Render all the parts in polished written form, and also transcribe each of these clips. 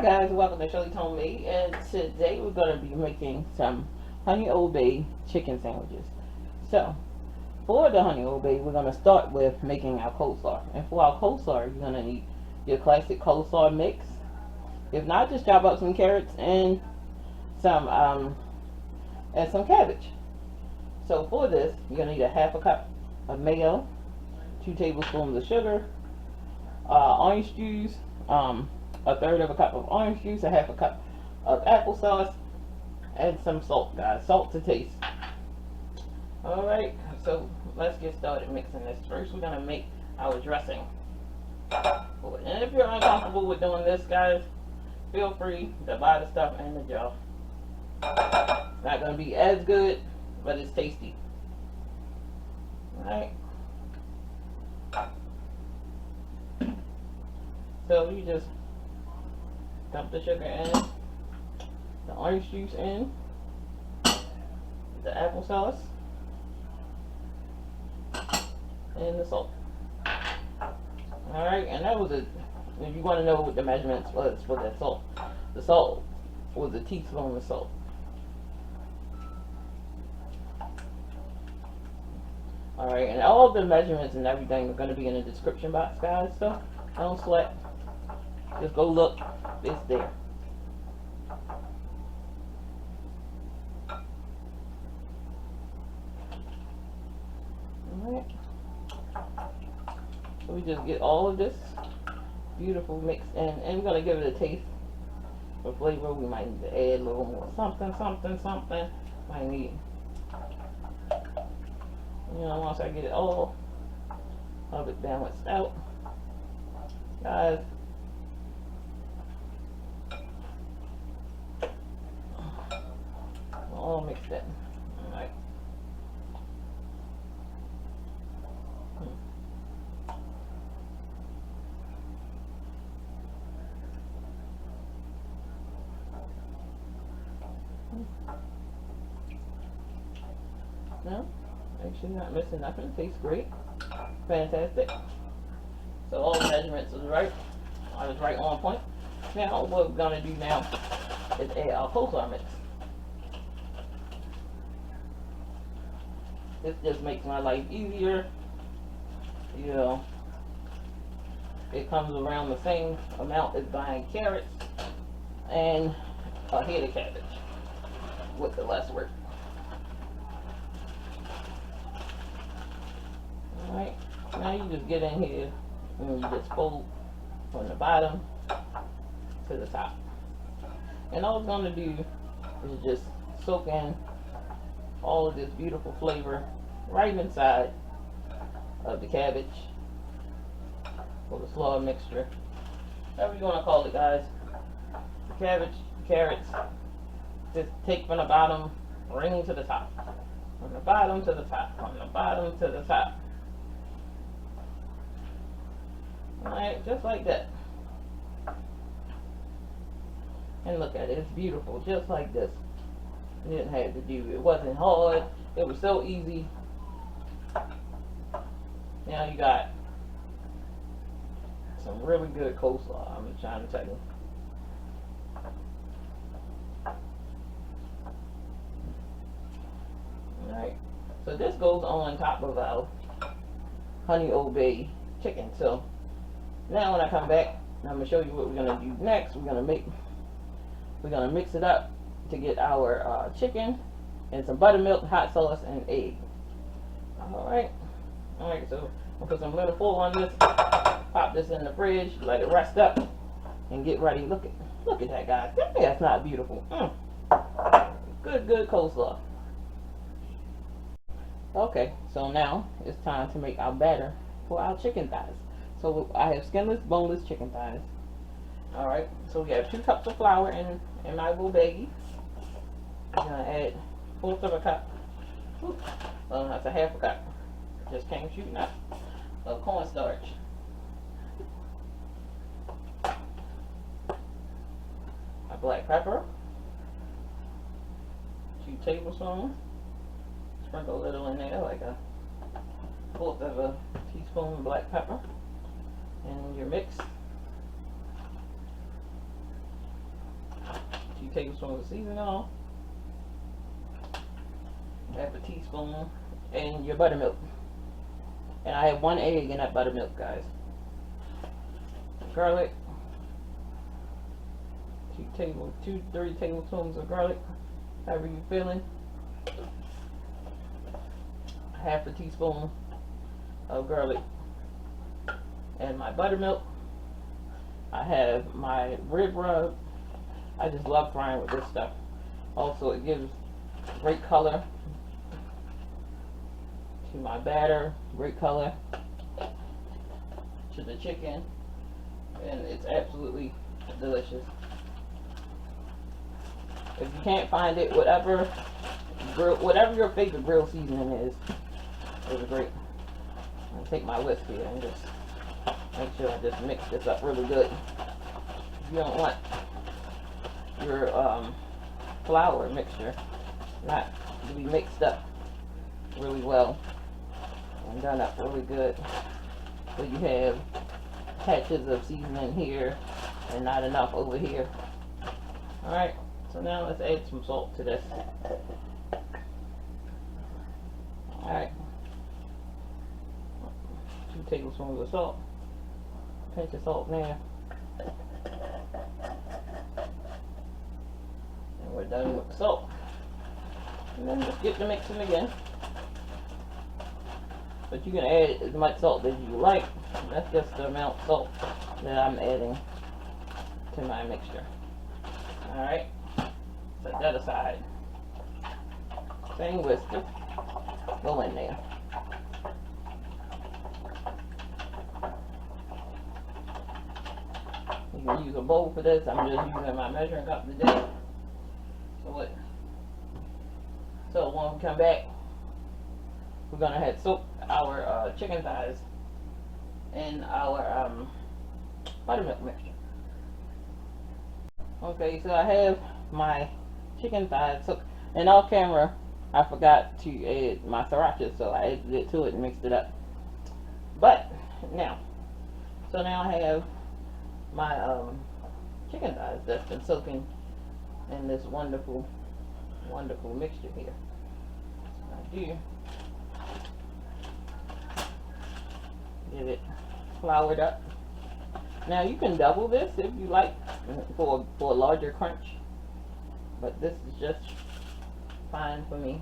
guys, welcome to Shelly Told Me, and today we're going to be making some honey old bay chicken sandwiches. So, for the honey old bay, we're going to start with making our coleslaw. And for our coleslaw, you're going to need your classic coleslaw mix. If not, just chop up some carrots and some cabbage. So for this, you're going to need a half a cup of mayo, 2 tablespoons of sugar, orange juice, a third of a cup of orange juice, a half a cup of applesauce, and some salt, guys. Salt to taste. Alright, so let's get started mixing this. First, we're going to make our dressing. And if you're uncomfortable with doing this, guys, feel free to buy the stuff in the jar. It's not going to be as good, but it's tasty. Alright. So you just dump the sugar in, the orange juice in, the applesauce, and the salt. Alright, and that was if you want to know what the measurements was for that salt, the salt was a teaspoon of salt. Alright, and all the measurements and everything are going to be in the description box, guys, so don't sweat. Just go look. It's there. Alright. So we just get all of this beautiful mix in, and we're going to give it a taste for flavor. We might need to add a little more something. Might need, once I get it all of it balanced out, guys. All mixed in. Alright. No, actually not missing nothing. Tastes great. Fantastic. So all the measurements was right. I was right on point. Now what we're gonna do now is add our coleslaw mix. This just makes my life easier. You know, it comes around the same amount as buying carrots and a head of cabbage with the less work. Alright, now you just get in here and you just fold from the bottom to the top. And all it's going to do is just soak in all of this beautiful flavor right inside of the cabbage or the slaw mixture, whatever you want to call it, guys. The cabbage, carrots, just take from the bottom, bring to the top, from the bottom to the top, from the bottom to the top. Alright, just like that. And look at it, it's beautiful, just like this. You didn't have to do it. Wasn't hard. It was so easy. Now you got some really good coleslaw. I'm just trying to tell you. Alright. So this goes on top of our honey old bay chicken. So now when I come back, I'm gonna show you what we're gonna do next. We're gonna mix it up to get our chicken and some buttermilk, hot sauce, and egg. Alright, so I'll put some little foil on this, pop this in the fridge, let it rest up, and get ready. Look at that, guys. That's not beautiful. Good coleslaw. Okay, so now it's time to make our batter for our chicken thighs. So I have skinless, boneless chicken thighs. Alright, so we have 2 cups of flour in my little baggie. I'm going to add 1/4 of a cup. Well, that's a half a cup. Just came shooting up of cornstarch. A black pepper. 2 tablespoons. Sprinkle a little in there, like a 1/4 of a teaspoon of black pepper. And your mix. 2 tablespoons of seasoning on, half a teaspoon, and your buttermilk. And I have 1 egg in that buttermilk, guys. Garlic, 3 tablespoons of garlic, however you feeling. Half a teaspoon of garlic, and my buttermilk. I have my rib rub. I just love frying with this stuff. Also, it gives great color to my batter, great color to the chicken, and it's absolutely delicious. If you can't find it, whatever your favorite grill seasoning is, it was great. I'm gonna take my whisk here and just make sure I just mix this up really good. You don't want your flour mixture not to be mixed up really well and done up really good, so you have patches of seasoning here and not enough over here. Alright, so now let's add some salt to this. Alright, 2 tablespoons of salt, pinch of salt there, and we're done with the salt. And then just get to mixing again. But you can add as much salt as you like. That's just the amount of salt that I'm adding to my mixture. Alright, set that aside. Same whisker, go in there. You can use a bowl for this. I'm just using my measuring cup today. So when we come back, we're gonna have soak our chicken thighs in our buttermilk mixture. Okay, so I have my chicken thighs soaked, and off camera I forgot to add my sriracha, so I added it to it and mixed it up. But now I have my chicken thighs that's been soaking in this wonderful mixture here. I do get it floured up. Now you can double this if you like for a larger crunch, but this is just fine for me.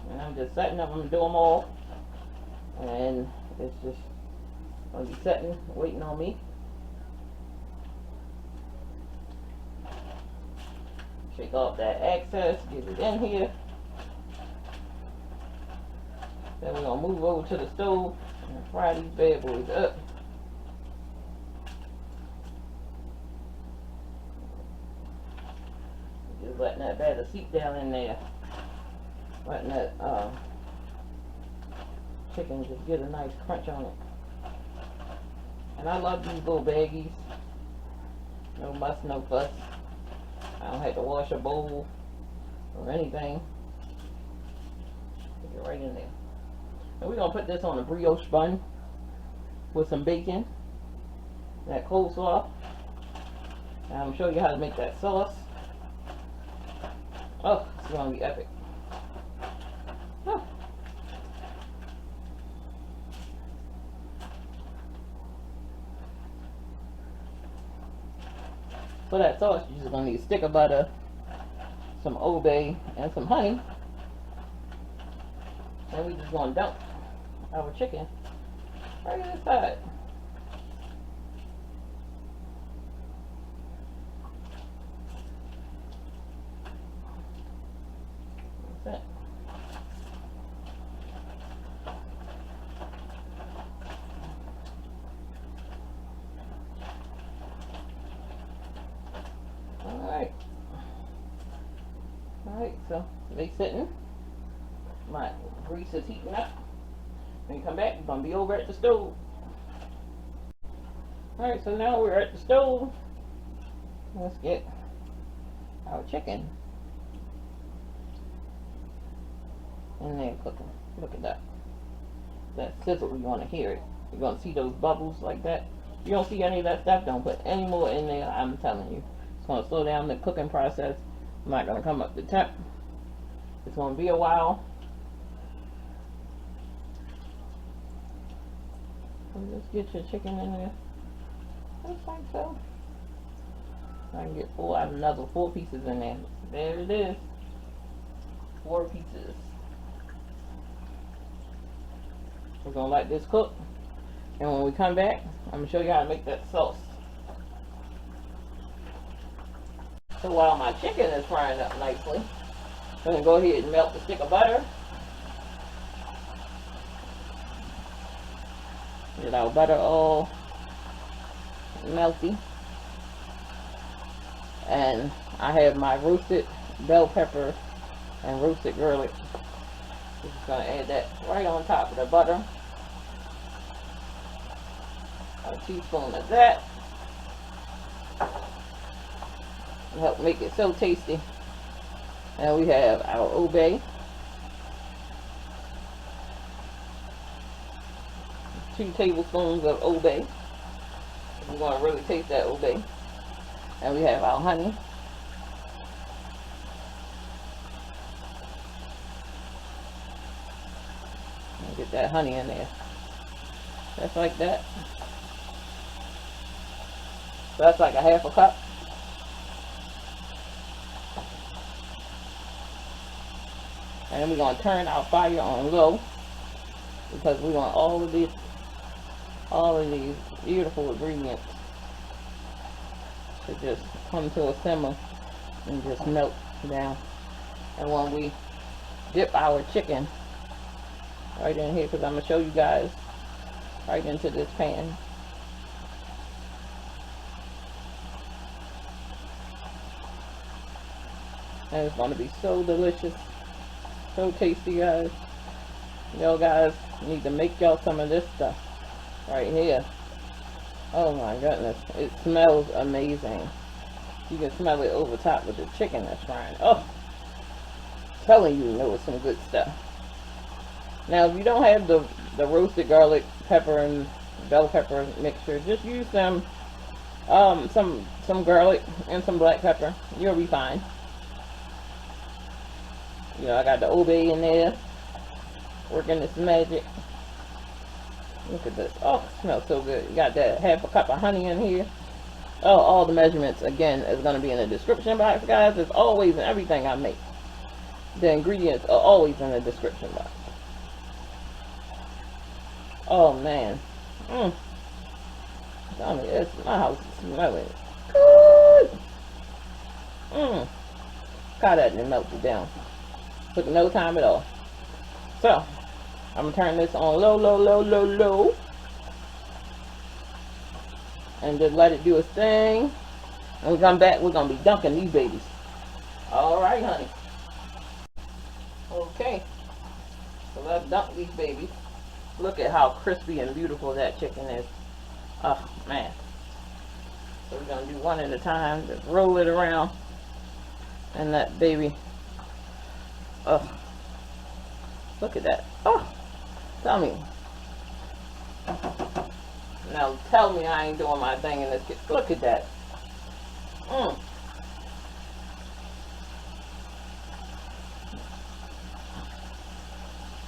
And I'm just setting up. I'm gonna do them all, and it's just gonna be setting, waiting on me. Shake off that excess, get it in here. Then we're gonna move over to the stove and fry these bad boys up. Just letting that batter seep down in there. Letting that chicken just get a nice crunch on it. And I love these little baggies. No muss, no fuss. I don't have to wash a bowl or anything. Stick it right in there. And we're going to put this on a brioche bun with some bacon, that coleslaw. And I'm going to show you how to make that sauce. Oh, it's going to be epic. Oh. For that sauce, you're just going to need a stick of butter, some Old Bay, and some honey. And we're just going to dump our chicken right inside. That's it. Alright, so they sitting. My grease is heating up. When you come back, we're going to be over at the stove. Alright, so now we're at the stove. Let's get our chicken in there cooking. Look at that. That sizzle, you want to hear it. You're going to see those bubbles like that. you don't see any of that stuff, don't put any more in there. I'm telling you, it's going to slow down the cooking process. I'm not going to come up to temp. It's going to be a while. So just get your chicken in there, just like so. I can get four. I have another 4 pieces in there. There it is, 4 pieces. We're gonna let this cook, and when we come back, I'm gonna show you how to make that sauce. So while my chicken is frying up nicely, we're gonna go ahead and melt the stick of butter. Get our butter all melty. And I have my roasted bell pepper and roasted garlic. We're just going to add that right on top of the butter. A teaspoon of that. It'll help make it so tasty. And we have our obey. 2 tablespoons of obey. We're going to really taste that obey. And we have our honey. Get that honey in there. Just like that. So that's like a 1/2 cup. And then we're going to turn our fire on low, because we want all of these beautiful ingredients to just come to a simmer and just melt down. And when we dip our chicken right in here, because I'm going to show you guys right into this pan. And it's going to be so delicious, so tasty, guys. Y'all guys need to make y'all some of this stuff right here. Oh my goodness, it smells amazing. You can smell it over top with the chicken that's frying. Oh, I'm telling you, know it's some good stuff. Now, if you don't have the roasted garlic, pepper, and bell pepper mixture, just use some garlic and some black pepper. You'll be fine. You know, I got the obey in there, working this magic. Look at this. Oh, it smells so good. You got that 1/2 cup of honey in here. Oh, all the measurements, again, is going to be in the description box, guys. It's always in everything I make. The ingredients are always in the description box. Oh, man. Tell me, my house is smelling good. Got that and melted down. Took no time at all. So, I'm going to turn this on low. And just let it do its thing. And we come back, we're going to be dunking these babies. Alright, honey. Okay. So let's dunk these babies. Look at how crispy and beautiful that chicken is. Oh, man. So we're going to do one at a time. Just roll it around. And that baby. Oh. Look at that. Oh. Tell me. Now tell me I ain't doing my thing in this kitchen. Look at that.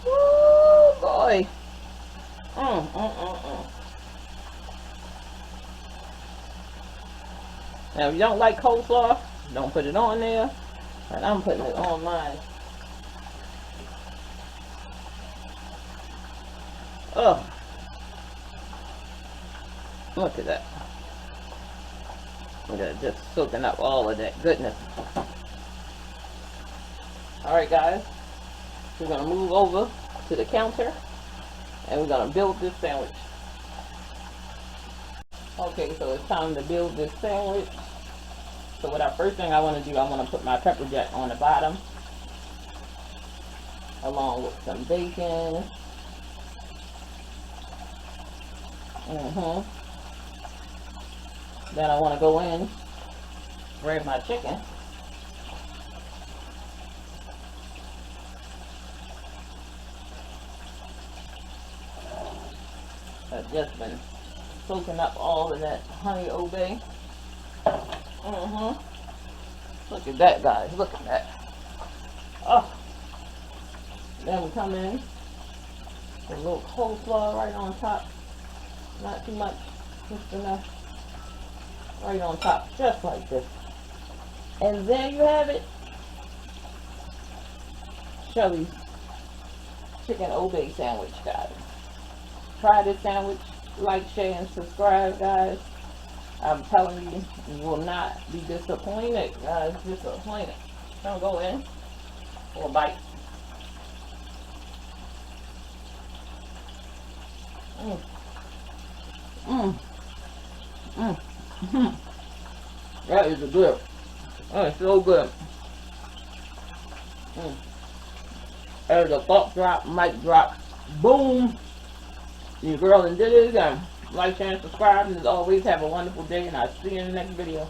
Woo, boy. Now if you don't like coleslaw, don't put it on there. But I'm putting it on mine. Oh. Look at that. Look at it, just soaking up all of that goodness. Alright, guys. We're going to move over to the counter. And we're going to build this sandwich. Okay, so it's time to build this sandwich. So what first thing I want to do, I want to put my pepper jack on the bottom. Along with some bacon. Then I want to go in, grab my chicken. I've just been soaking up all of that honey obey. Look at that, guys. Look at that. Oh. Then we come in with a little coleslaw right on top. Not too much, just enough. Right on top, just like this. And there you have it. Shelly's chicken obey sandwich, guys. Try this sandwich. Like, share, and subscribe, guys. I'm telling you, you will not be disappointed, guys. Disappointed. Don't go in for a bite. That is good. Oh, it's so good. There's a thought drop, mic drop. Boom. Your girl and did it again. Like, share, and subscribe. And as always, have a wonderful day. And I'll see you in the next video.